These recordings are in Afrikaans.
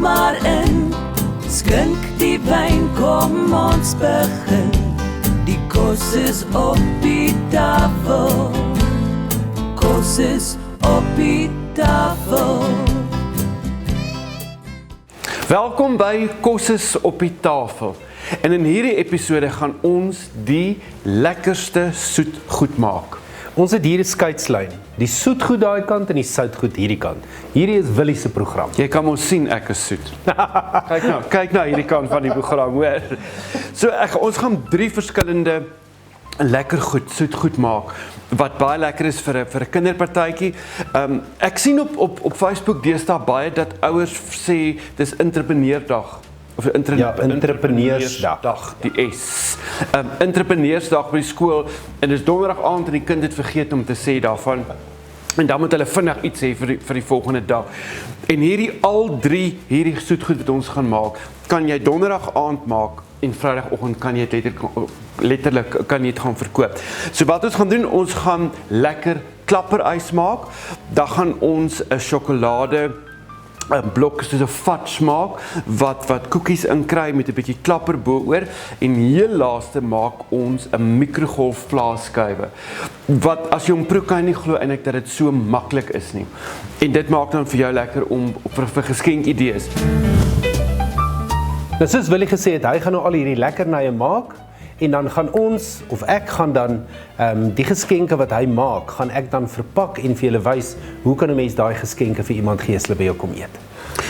maar in, skink die wyn, kom ons begin. Die kos is op die tafel, kos is op die tafel. Welkom by Kos is op die tafel. En in hierdie episode gaan ons die lekkerste soetgoed maak. Ons het hier 'n skeidslyn. Die soetgoed daai kant en die soutgoed hierdie kant. Hierdie is Willie se program. Jy kan ons sien ek is soet. kyk nou hierdie kant van die program, hoor. So ons gaan 3 verskillende lekker goed, soetgoed maak, wat baie lekker is vir 'n kinderpartytjie. Ek sien op Facebook deesdae baie dat ouers sê dis entrepreneurdag. Of entrepreneursdag, die S. Entrepreneursdag by die skool, en dis donderdag aand en die kind het vergeet om te sê daarvan. En dan moet hulle vinnig iets hê vir die volgende dag. En hierdie soetgoed wat ons gaan maak, kan jy donderdag aand maak en vrydagoggend kan jy letterlik kan jy dit gaan verkoop. So wat ons gaan doen, ons gaan lekker klapperys maak. Dan gaan ons 'n sjokolade 'n blok soos 'n fudge maak, wat koekies inkry met 'n bietjie klapper bo-oor, en heel laaste maak ons 'n mikrogolfvlaaskywe. Wat as jy hom proe, kan jy nie glo eintlik dat dit so maklik is nie. En dit maak dan vir jou lekker om vir geskenkidees. Nou soos Willie gesê het, hy gaan nou al hierdie lekkernye maak. En dan gaan ons, of ek gaan dan, die geskenke wat hy maak, gaan ek dan verpak en vir julle wys, hoe kan 'n mens daai geskenke vir iemand gee as hulle by jou kom eet.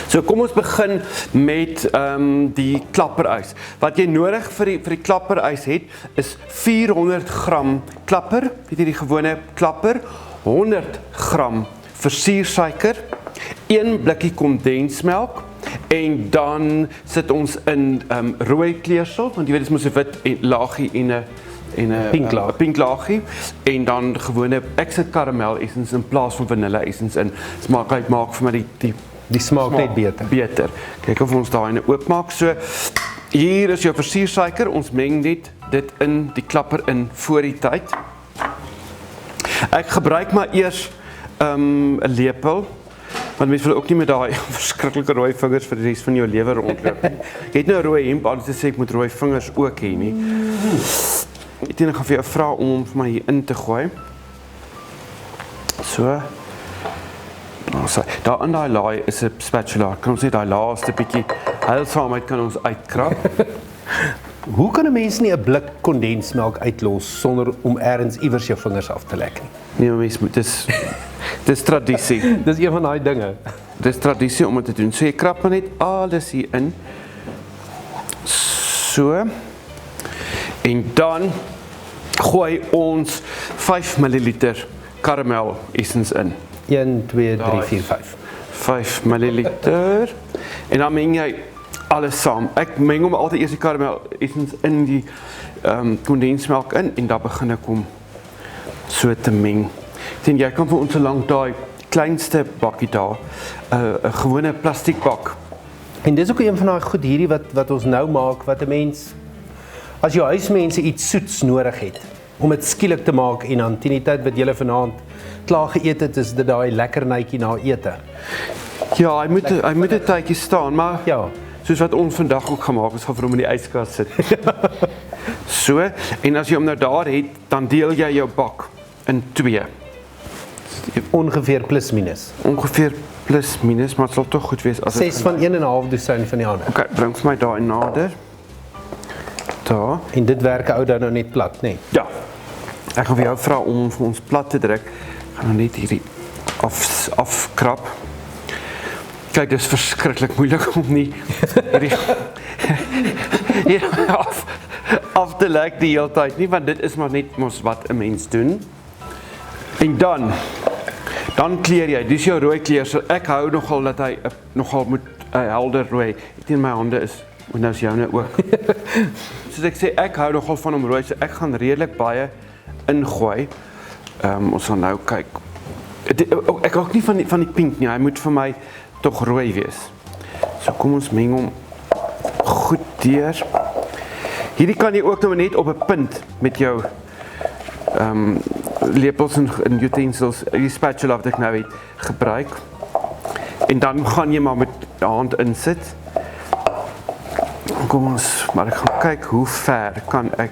So kom ons begin met die klapperys. Wat jy nodig vir die klapperys het, is 400 gram klapper, weet jy die gewone klapper, 100 gram versiersuiker, 1 blikkie kondensmelk, en dan sit ons in rooi kleersel, want jy weet dit is mos 'n wit laagie en 'n pink laagie, en dan gewone, ek sit karamel essence in plaas van vanille essence in. Dit maak vir my die smaak net beter. Kyk of ons daai oopmaak. So hier is jou versiersuiker. Ons meng net dit in die klapper in voor die tyd. Ek gebruik maar eers 'n lepel. Want mense wil ook nie met daai verskriklike rooi vingers vir die res van jou lewe rondloop. Jy het nou 'n rooi hemp aan, sê ek moet rooi vingers ook hê nie. Ek gaan vir jou vra om hom vir my hier in te gooi. So. Daar in daai laai is 'n spatula. Kan ons net daai laaste bietjie heilsaamheid kan ons uitkrap. Hoe kan 'n mens nie 'n blik kondensmelk uitlos sonder om ergens iewers jou vingers af te lek nie? Nee, mens moet dis tradisie. Dis een van daai dinge. Dis tradisie om dit te doen. So jy krap maar net alles hier in. So. En dan gooi ons 5 ml karamel essence in. 1, 2, 3, 4, 5. 5 ml. En dan meng jy alles saam. Ek meng hom altyd eers die karamel essence in die kondensmelk in, en dan begin ek hom so te meng. En jy kan vir ons so lank daai kleinste bakkie daar, 'n gewone plastiekbak. En dis ook een van daai goed hierdie wat ons nou maak, wat 'n mens, as jou huismense iets soets nodig het, om dit skielik te maak, en dan teen die tyd wat julle vanaand klaar geëet het, is dit daai lekkernytjie na ete. Ja, hy moet 'n tydjie staan, maar ja, soos wat ons vandag ook gemaak, ons gaan vir hom in die yskas sit. So, en as jy hom nou daar het, dan deel jy jou bak in 2. Ongeveer plus minus. Ongeveer plus minus, maar het sal toch goed wees as 6 van 1,5 dosyn van die ander. Okay, bring vir my daai nader. Daar. En dit werk ou dan nou net plat, nee. Ja. Ek gaan vir jou vra om vir ons plat te druk. Ek gaan net hierdie afkrap. Kyk, dis verskriklik moeilik om nie hierdie af te lek die hele tyd nie, want dit is maar net mos wat 'n mens doen. En dan kleer jy, dis jou rooi kleur, so ek hou nogal dat hy nogal moet helder rooi. Teen my hande is, en nou is joune ook. Soos ek sê, ek hou nogal van hom rooi, so ek gaan redelik baie ingooi. Ons gaan nou kyk. Ek hou ook nie van die pink nie, hy moet vir my toch rooi wees. So kom ons meng hom goed deur. Hierdie kan jy ook nou net op 'n punt met jou lepels en utensils, die spatula wat ek nou het, gebruik. En dan gaan jy maar met hand insit. Kom ons, maar ek gaan kyk hoe ver kan ek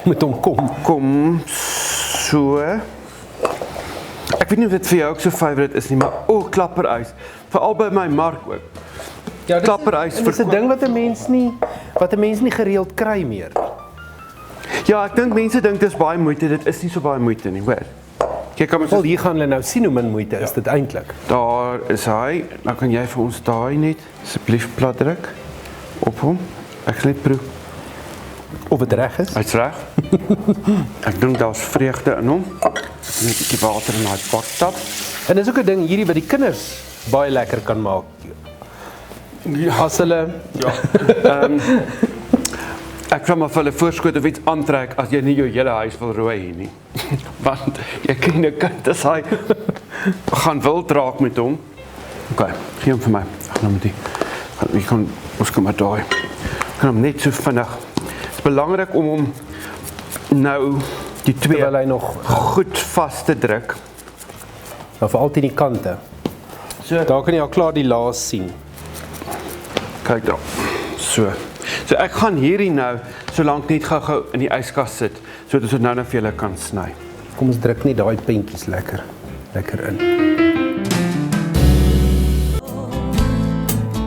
Met hom kom. so. Ek weet nie of dit vir jou ook so favourite is nie, maar klapperys. Veral by my mark ook. Ja, Klapperys dis 'n ding wat 'n mens nie gereeld kry meer. Ja, ek dink mense dink dis baie moeite, dit is nie so baie moeite nie, hoor. Kyk, kan ons Wel, hier gaan hulle nou sien hoe min moeite is dit eintlik. Daar is hy. Dan kan jy vir ons daai net asseblief plat druk op hom. Ek sal net proe. Of dit reg is. Hy's reg. Ek dink daar's vreugde in hom. Net 'n bietjie water in daai pot tap. En dis ook 'n ding hierdie wat die kinders baie lekker kan maak. As hulle Ek kan maar vir hulle voorskot of iets aantrek as jy nie jou hele huis wil rooi hê nie. Want jy ken 'n kind as hy gaan wild raak met hom. OK, gee hom vir my. Ag nou met die. Ons kom maar daai. Kan hom net so vinnig. Dit is belangrik om hom nou die twee terwyl hy nog goed vas te druk. nou vir altyd die kante. So, Daar kan jy al klaar die laas sien. kyk daar. So ek gaan hierdie nou so lank net gou-gou in die yskas sit sodat ons dit nou vir julle kan sny. Kom ons druk net daai pentjies lekker in.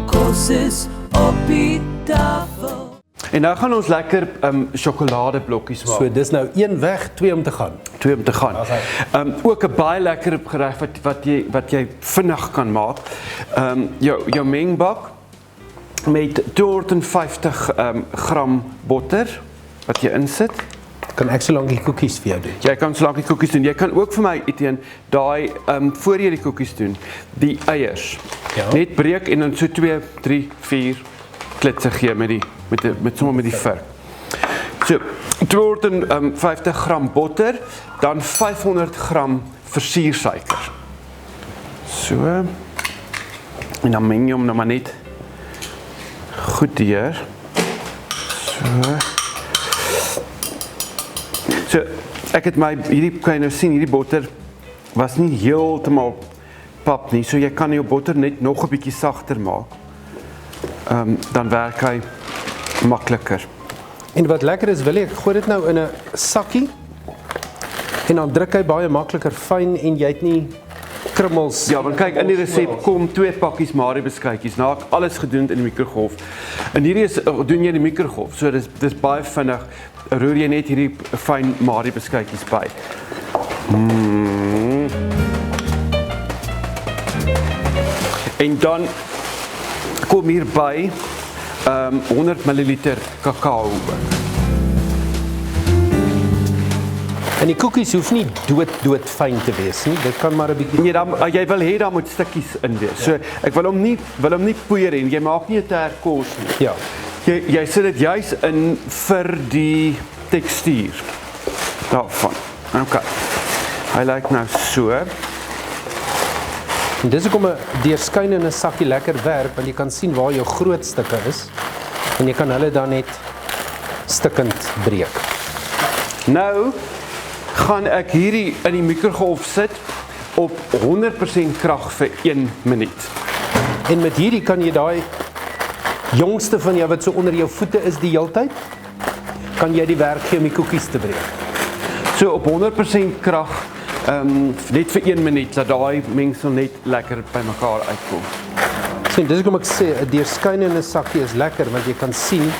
Kos op die tafel. En nou gaan ons lekker sjokoladeblokkies maak. So dis nou een weg, twee om te gaan. Twee om te gaan. Ook 'n baie lekker gereg wat jy vinnig kan maak. Jou mengbak met 250 gram botter wat jy insit. Kan ek so lank die koekies vir jou doen? Jy kan so lank die koekies doen. Jy kan ook vir my Etienne daai voor jy die koekies doen, die eiers. Ja. Net breek en dan so 2, 3, 4 klitse gee met sommer met die vurk. So 250 gram botter, dan 500 gram versiersuiker. So. En dan meng jy hom nou maar net goed deur. So, ek het hierdie kan jy nou sien, hierdie botter was nie heeltemal pap nie, so jy kan jou botter net nog 'n bietjie sagter maak. Dan werk hy makliker. En wat lekker is, wil ek gooi dit nou in 'n sakkie en dan druk hy baie makliker fyn en jy het nie krummels. Ja, want kyk in die resep kom 2 pakkies Marie beskuitjies. Nou ek alles gedoen in die mikrogolf. En hierdie is doen jy in die mikrogolf. So dis baie vinnig. Roer jy net hierdie fyn Marie beskuitjies by. En dan kom hierby 100 ml kakao. En die koekies hoef nie dood fyn te wees nie. Dit kan maar 'n bietjie. Nee, dan jy wil hê daar moet stukkies in wees. So ek wil hom nie poeier hê. Jy maak nie 'n terkos nie. Ja. Jy sit dit juis in vir die tekstuur daarvan. OK. Hy lyk nou so. En dis hoekom 'n deurskynende sakkie lekker werk, want jy kan sien waar jou groot stukke is en jy kan hulle dan net stukkend breek. Nou gaan ek hierdie in die mikrogolf sit op 100% krag vir 1 minuut. En met hierdie kan jy daai jongste van jou wat so onder jou voete is die heeltyd, kan jy die werk gee om die koekies te breek. So op 100% krag net vir 1 minuut dat daai mengsel net lekker by mekaar uitkom. Sien, dis hoekom ek sê 'n deurskynende sakkie is lekker want jy kan sien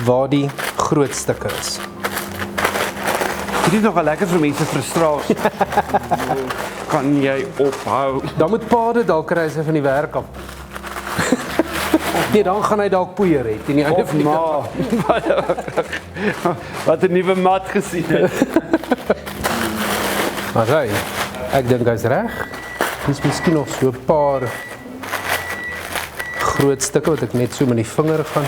waar die groot stukke is. Dit is nogal lekker vir mense frustrasie. Kan jy ophou? Dan moet pa dit dalk kry sy van die werk af. Nee, dan gaan hy dalk poeier hê teen die einde van die dag. Wat 'n nuwe mat gesien het. Maar hy, ek dink hy's reg. Dis miskien nog so 'n paar groot stukke wat ek net so met die vinger gaan.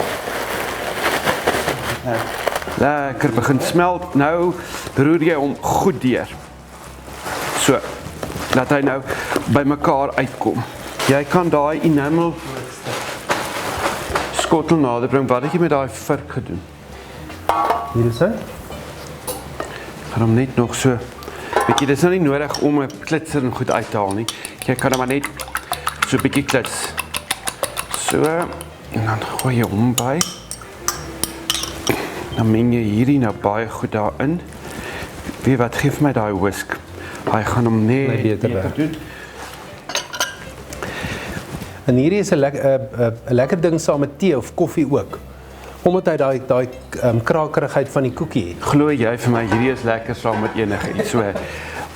Lekker begin smelt. Nou roer jy hom goed deur. So, laat hy nou by mekaar uitkom. Jy kan daai enamel skottel nader bring. Wat het jy met daai vurk gedoen? Hier is hy. Gaan hom net nog so. Weet jy, dis nou nie nodig om 'n klitser en goed uit te haal nie. Jy kan hom maar net so 'n bietjie klits So, en dan gooi jy hom by. Dan meng jy hierdie nou baie goed daarin. Weet wat, geef my daai whisk. Hy gaan hom net beter doen. En hierdie is 'n lekker ding saam met tee of koffie ook. Omdat hy daai krakerigheid van die koekie het. Glo jy vir my, hierdie is lekker saam met enige iets. So,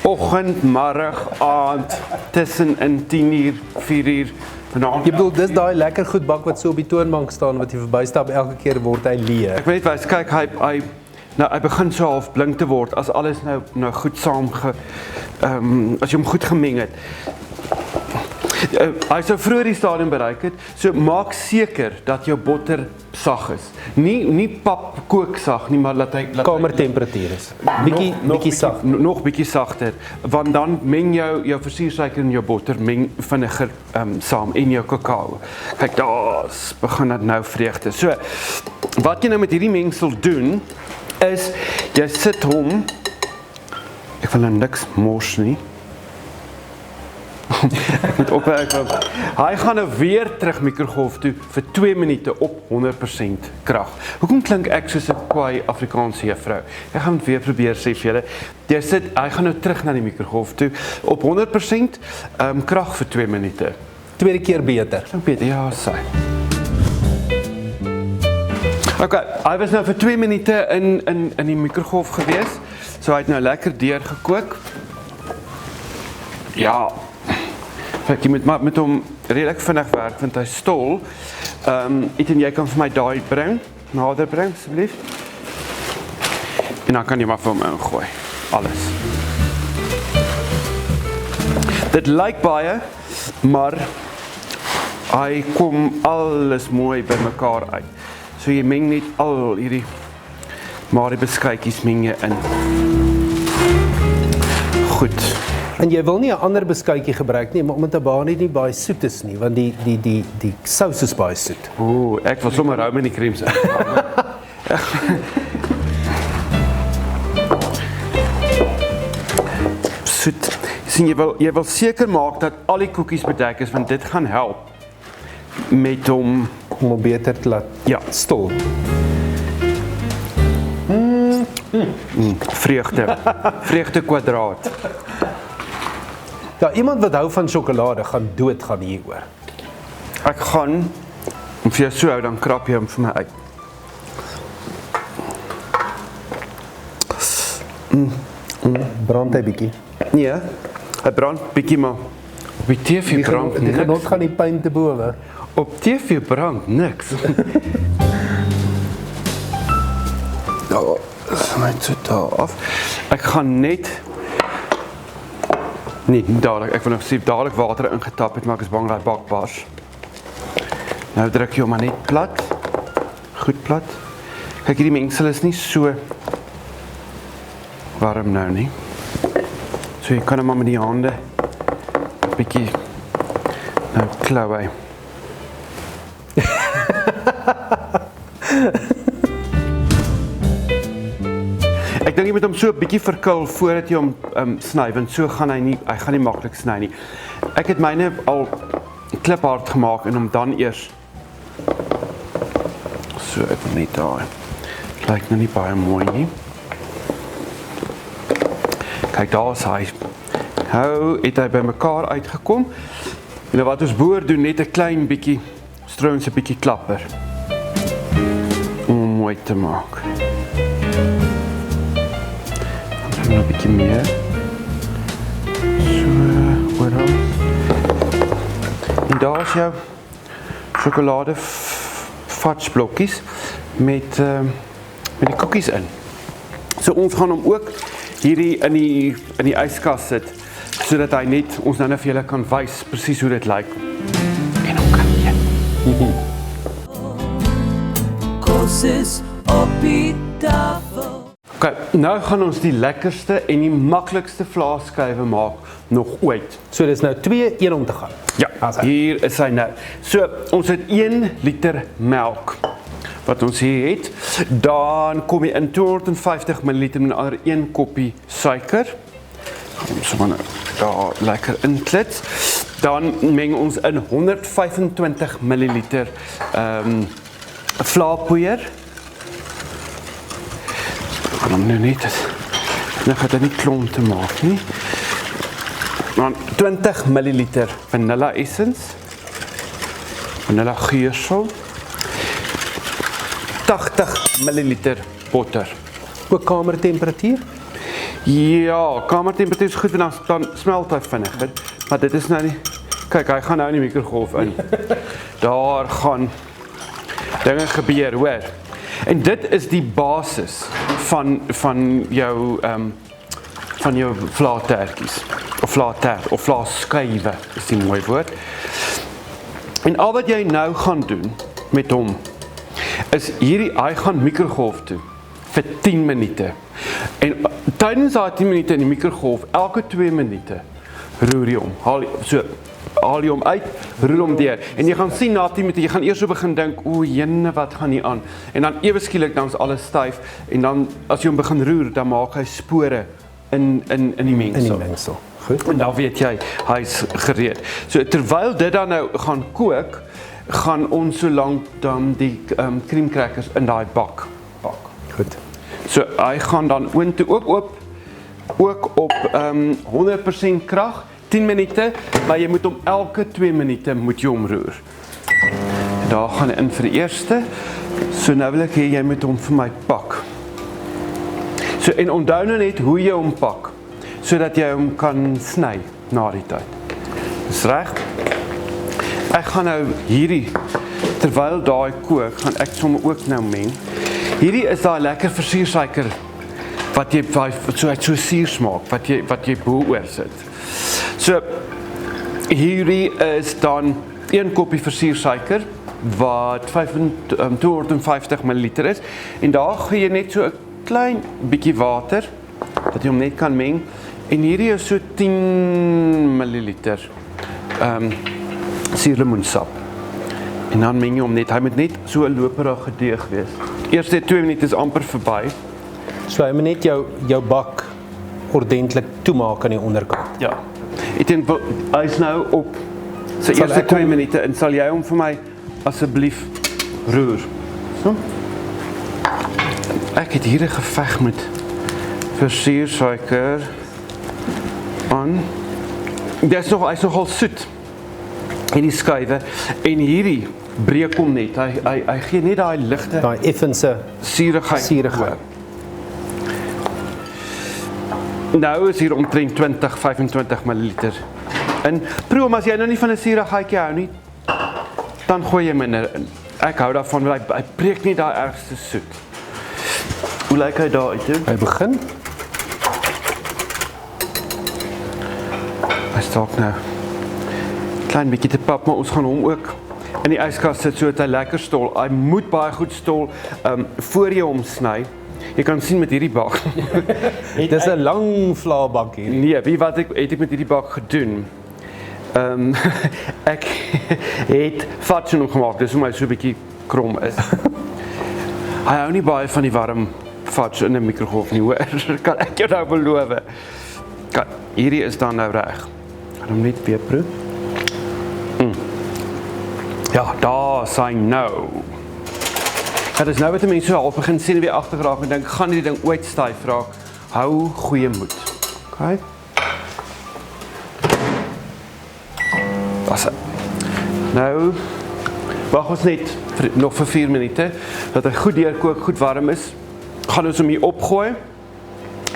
oggend, middag, aand, tussenin 10:00, 4:00, vanaand. Jy bedoel, dis daai lekker goed bak wat so op die toonbank staan, wat jy verbystap, elke keer word hy leeg. Ek weet wys, kyk, hy begin so half blink te word, as alles nou goed saam, as jy hom goed gemeng het. Hy sou vroeër die stadium bereik het, so maak seker dat jou botter sag is. Nie pap kook sag nie, maar laat hy kamertemperatuur is. Bietjie sag. Nog bietjie sagter, want dan meng jou versuursuiker en jou botter meng vinniger saam en jou kakao. Kyk, daar begin dit nou vreugde. So, wat jy nou met hierdie mengsel doen is jy sit hom, ek wil nou niks mors nie. Ek moet ook hy gaan nou weer terug mikrogolf toe vir 2 minute op 100% krag. Hoekom klink ek soos 'n kwaai Afrikaanse juffrou? Ek gaan weer probeer sê vir julle. Hy gaan nou terug na die mikrogolf toe op 100% krag vir 2 minute. Tweede keer beter. Beter, ja, sy. Okay, hy was nou vir 2 minute in die mikrogolf gewees. So hy het nou lekker deurgekook. Ja. Jy moet met hom redelik vinnig werk, want hy stol. Etienne, jy kan vir my daai bring, nader bring, asseblief. En dan kan jy maar vir hom ingooi. Alles. Dit lyk baie, maar hy kom alles mooi by mekaar uit. So jy meng net al hierdie Marie-beskuitjies meng jy in. Goed. En jy wil nie 'n ander beskuitjie gebruik nie, maar omdat 'n baan nie baie soet is nie, want die sous is baie soet. Ooh, ek wil sommer hou met die creams. Soet. Sien, jy wil seker maak dat al die koekies bedek is, want dit gaan help met hom beter te laat stol. Vreugde kwadraat. Ja, iemand wat hou van sjokolade gaan doodgaan hieroor. Ek gaan, om vir jou so hou, dan krap jy hom vir my uit. Brand hy bietjie? Nee, hy brand bietjie, maar op die TV brand niks. Die genot gaan die pyn te bowe. Op TV brand niks. Nou, net so daar af. Ek gaan net nie dadelik, ek wil nog sien dadelik water ingetap het, maar ek is bang dat bak bars. Nou druk jy hom maar net plat. Goed plat. Kyk, hierdie mengsel is nie so warm nou nie. So jy kan hom maar met die hande 'n bietjie nou klou hy. Ek dink jy moet hom so 'n bietjie verkil voordat jy hom sny, want so gaan hy gaan nie maklik sny nie. Ek het myne al kliphard gemaak en hom dan eers so ek wil net daai. Lyk nou nie baie mooi nie. Kyk, daar is hy. Het hy by mekaar uitgekom. En wat ons boer doen, net 'n klein bietjie, strooms 'n bietjie klapper. Om mooi te maak. Dan nog 'n bietjie meer. So, oral. En daar is jou sjokolade fudge blokkies met die koekies in. So ons gaan hom ook hierdie in die yskas sit, sodat hy net ons nou vir julle kan wys presies hoe dit lyk. En hom kan eet. Kos op die tafel. Okay, nou gaan ons die lekkerste en die maklikste vlaaskywe maak nog ooit. So dis nou 2-1 om te gaan. Ja, hier is hy nou. So, ons het 1 liter melk wat ons hier het. Dan kom jy in 250 ml met ander 1 koppie suiker. Ons gaan nou daar lekker inklits. Dan meng ons in 125 ml vlaapoeier. Ek gaan hom nou net, nou gaat hy nie klomp te maak nie. Dan 20 ml vanilla essence, vanilla geursel, 80 ml botter. Ook kamertemperatuur? Ja, kamertemperatuur is goed, want dan smelt hy vinnig. Maar dit is nou nie, kyk, hy gaan nou in die mikrogolf in. Daar gaan dinge gebeur, hoor. En dit is die basis van jou vlaatertjies, of vlaatert, of vlaaskuive, is die mooi woord. En al wat jy nou gaan doen met hom, is hy gaan mikrogolf toe, vir 10 minute. En tydens daai 10 minute in die mikrogolf, elke 2 minute, roer jy hom, haal jy hom uit, roer hom deur. En jy gaan sien na 10 minute, jy gaan eers so begin dink, o jene, wat gaan hier aan? En dan ewe skielik, dan is alles styf, en dan, as jy hom begin roer, dan maak hy spore in die mengsel. In die mengsel, goed. En dan weet jy, hy is gereed. So, terwyl dit dan nou gaan kook, gaan ons so lank dan die cream crackers in daai bak. Goed. So, hy gaan dan oontoe ook op 100% krag, 10 minute, maar jy moet hom elke 2 minute moet jy omroer. Daar gaan hy in vir die eerste. So nou wil ek hê jy moet hom vir my pak. So en onthou nou net hoe jy hom pak, sodat jy hom kan sny na die tyd. Dis reg? Ek gaan nou hierdie, terwyl daai kook, gaan ek sommer ook nou meng. Hierdie is daai lekker versiersuiker wat jy so suur smaak, wat jy bo-oor sit. So, hierdie is dan 1 koppie versiersuiker, wat 250 ml is, en daar gee jy net so 'n klein bietjie water, dat jy hom net kan meng, en hierdie is so 10 ml suurlemoensap. En dan meng jy hom net, hy moet net so 'n loperige deeg wees. Eerste 2 minute is amper verby. So hy moet net jou bak ordentlik toemaak aan die onderkant. Ja. Hy is nou op sy eerste 2 minute en sal jy hom vir my asseblief roer. So. Ek het hier 'n geveg met versiersuiker aan. Hy is nogal soet. Hierdie skuive en hierdie breek hom net. Hy gee net daai ligte, daai effense suurigheid. Nou is hier omtrent 20-25 ml in. Proe, maar as jy nou nie van 'n suurigheidjie hou nie, dan gooi jy minder in. Ek hou daarvan, want hy breek nie daai ergste soet. Hoe lyk hy daar uit? Hy begin. Hy staak nou klein bietjie te pap, maar ons gaan hom ook in die yskas sit, sodat hy lekker stol. Hy moet baie goed stol voor jy hom sny. Jy kan sien met hierdie bak. Dis 'n lang vlaabak hier. Nee, weet wat het ek met hierdie bak gedoen? Ek het fatsoen gemaak, dis hoe my so 'n bietjie krom is. Hy hou nie baie van die warm fats in 'n mikrogolf nie, hoor. Kan ek jou nou beloof. Hierdie is dan nou reg. Gaan hom net weer proe. Ja, daar sy nou. Dit is nou wat die mense so half begin sien weer agtergeraak en dink, gaan hierdie ding ooit styf raak? Hou goeie moed. Okay? Was nou, wag ons net nog vir 4 minute, dat hy goed deurkook, goed warm is. Gaan ons hom hier opgooi.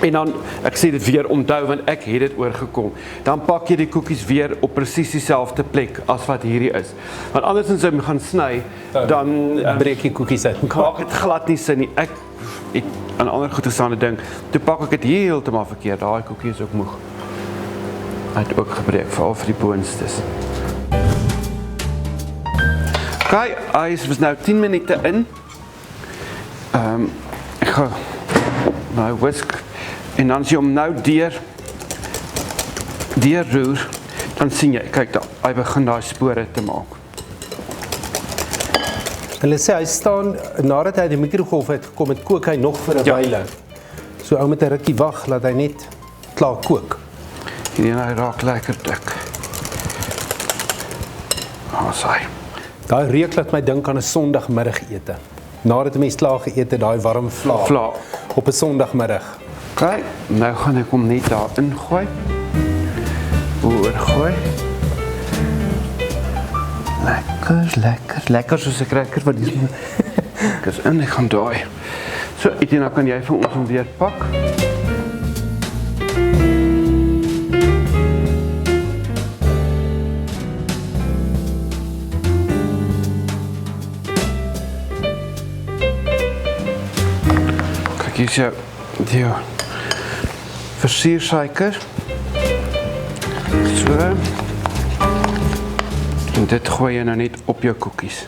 En dan, ek sê dit weer, onthou, want ek het dit oorgekom. Dan pak jy die koekies weer op presies dieselfde plek as wat hierdie is. Want anders as jy hom gaan sny, dan breek jy koekies uit. Maak dit glad nie sin nie. Ek het aan ander goedestaande ding. Toe pak ek dit heeltemal verkeerd. Daai koekie is ook moeg. Hy het ook gebreek, veral vir die boonstes. Okay, hy is nou 10 minute in. Ek gaan nou whisk. En dan as jy hom nou deurroer, dan sien jy, kyk daar, hy begin daai spore te maak. Hulle sê hy staan, nadat hy die mikrogolf het gekom het, kook hy nog vir 'n wyle. So ou met 'n rukkie wag, laat hy net klaar kook. Hierdie hy raak lekker dik. Saai. Daai reuk laat my dink aan 'n Sondagmiddagete. Nadat 'n mens klaar geëet het, daai warm vla op 'n Sondagmiddag. OK, nou gaan ek hom net daar ingooi. Oorgooi. Lekker soos 'n cracker wat dis. Dis in, ek gaan daai. So, Etienne, kan jy vir ons hom weer pak? Kyk, hier is jou versiersuiker. So. En dit gooi jy nou net op jou koekies.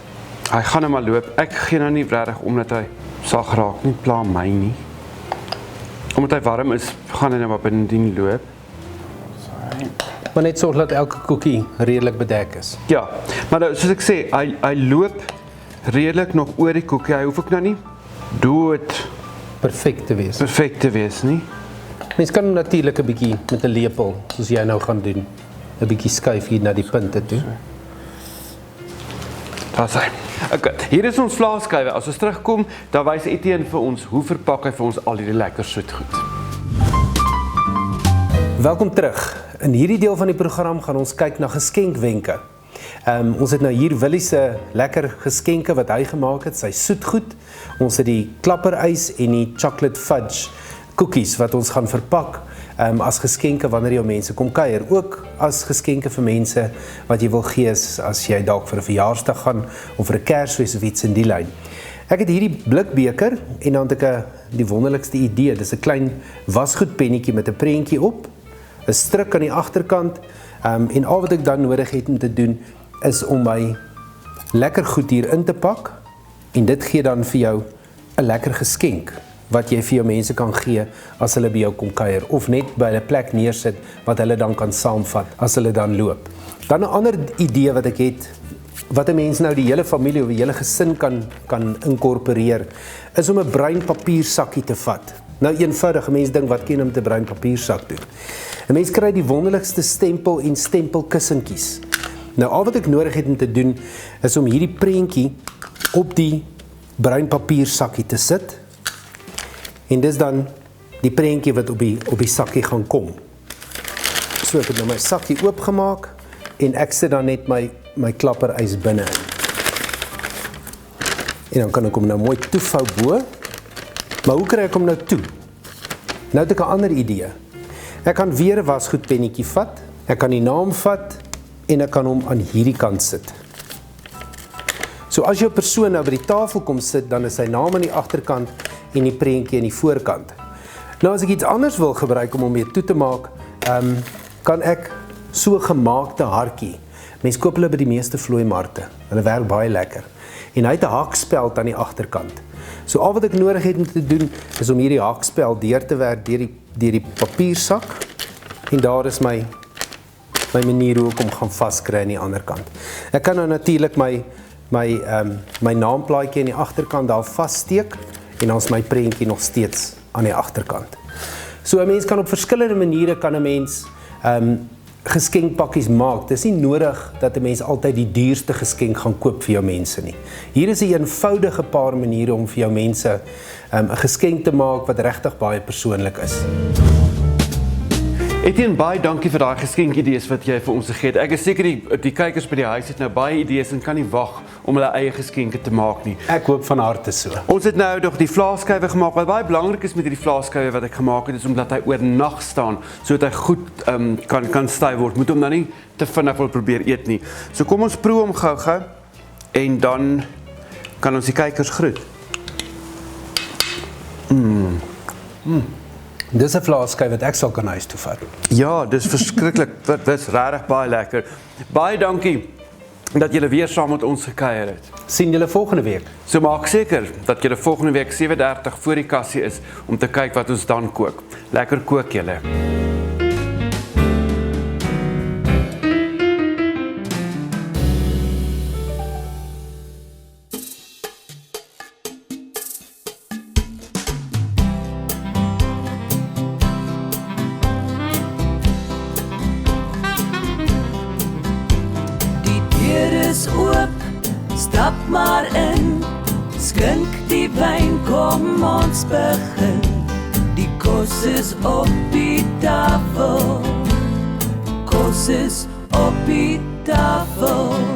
Hy gaan nou maar loop. Ek gee nou nie regtig omdat hy sag raak nie, pla my nie. Omdat hy warm is, gaan hy nou maar binnendien loop. Maar net sorg dat elke koekie redelik bedek is. Ja, maar nou, soos ek sê, hy loop redelik nog oor die koekie. Hy hoef ook nou nie dood Perfek te wees. Nie. Mens kan natuurlik 'n bietjie met 'n lepel, soos jy nou gaan doen, 'n bietjie skuif hier na die punte toe. Daar sy. Okay, hier is ons vlaaskywe. As ons terugkom, dan wys Etienne vir ons hoe verpak hy vir ons al hierdie lekker soetgoed. Welkom terug. In hierdie deel van die program gaan ons kyk na geskenkwenke. Ons het nou hier Willie se lekker geskenke wat hy gemaak het, sy soetgoed. Ons het die klapperys en die chocolate fudge koekies wat ons gaan verpak as geskenke wanneer jou mense kom kuier. Ook as geskenke vir mense wat jy wil gee as jy dalk vir 'n verjaarsdag gaan of vir 'n Kersfees of iets in die lyn. Ek het hierdie blikbeker en dan het ek die wonderlikste idee. Dis 'n klein wasgoedpennetjie met 'n prentjie op, 'n stryk aan die agterkant en al wat ek dan nodig het om te doen is om my lekker goed hier in te pak en dit gee dan vir jou 'n lekker geskenk wat jy vir jou mense kan gee as hulle by jou kom kuier of net by 'n plek neersit wat hulle dan kan saamvat as hulle dan loop. Dan 'n ander idee wat ek het wat 'n mens nou die hele familie of die hele gesin kan inkorporeer is om 'n bruin papiersakkie te vat. Nou eenvoudig, 'n mens dink wat kan jy met 'n bruin papiersak doen? 'n Mens kry die wonderlikste stempel en stempelkussentjies. Nou al wat ek nodig het om te doen is om hierdie prentjie op die bruin papiersakkie te sit. En dis dan die prentjie wat op die sakkie gaan kom. So ek het nou my sakkie oopgemaak en ek sit dan net my klapperys binne in. En dan kan ek hom nou mooi toevou bo. Maar hoe kry ek hom nou toe? Nou het ek 'n ander idee. Ek kan weer 'n wasgoedpennetjie vat, ek kan die naam vat en ek kan hom aan hierdie kant sit. So as jou persoon nou by die tafel kom sit, dan is sy naam aan die agterkant en die prentjie aan die voorkant. Nou as ek iets anders wil gebruik om hom weer toe te maak, kan ek so 'n gemaakte hartjie. Mense koop hulle by die meeste vlooimarkte. Hulle werk baie lekker. En hy het 'n hakspeld aan die agterkant. So al wat ek nodig het om te doen is om hierdie hakspeld deur te werk deur die papiersak en daar is my manier hoe ek hom gaan vaskry aan die ander kant. Ek kan nou natuurlik my naamplaatjie aan die agterkant daar vassteek en dan is my prentjie nog steeds aan die agterkant. So 'n mens kan op verskillende maniere kan 'n mens geskenkpakkies maak. Dis nie nodig dat 'n mens altyd die duurste geskenk gaan koop vir jou mense nie. Hier is 'n eenvoudige paar maniere om vir jou mense 'n geskenk te maak wat regtig baie persoonlik is. Etienne, baie dankie vir daai geskenkidees wat jy vir ons gegee het. Ek is seker die kykers by die huis het nou baie idees en kan nie wag om hulle eie geskenke te maak nie. Ek hoop van harte so. Ons het nou nog die vlaaskywe gemaak. Wat baie belangrik is met hierdie vlaaskywe wat ek gemaak het, is omdat hy oornag staan, sodat hy goed kan styf word. Moet hom nou nie te vinnig wil probeer eet nie. So kom ons proe hom gou-gou en dan kan ons die kykers groet. Dis 'n vlaaskyf wat ek sal kan huis toe vat. Ja, dis verskriklik. Dit is regtig baie lekker. Baie dankie dat julle weer saam met ons gekuier het. Sien julle volgende week. So maak seker dat julle volgende week 7:30 voor die kassie is om te kyk wat ons dan kook. Lekker kook julle. stap maar in, skink die wyn, kom ons begin. Die kos is op die tafel, kos is op die tafel.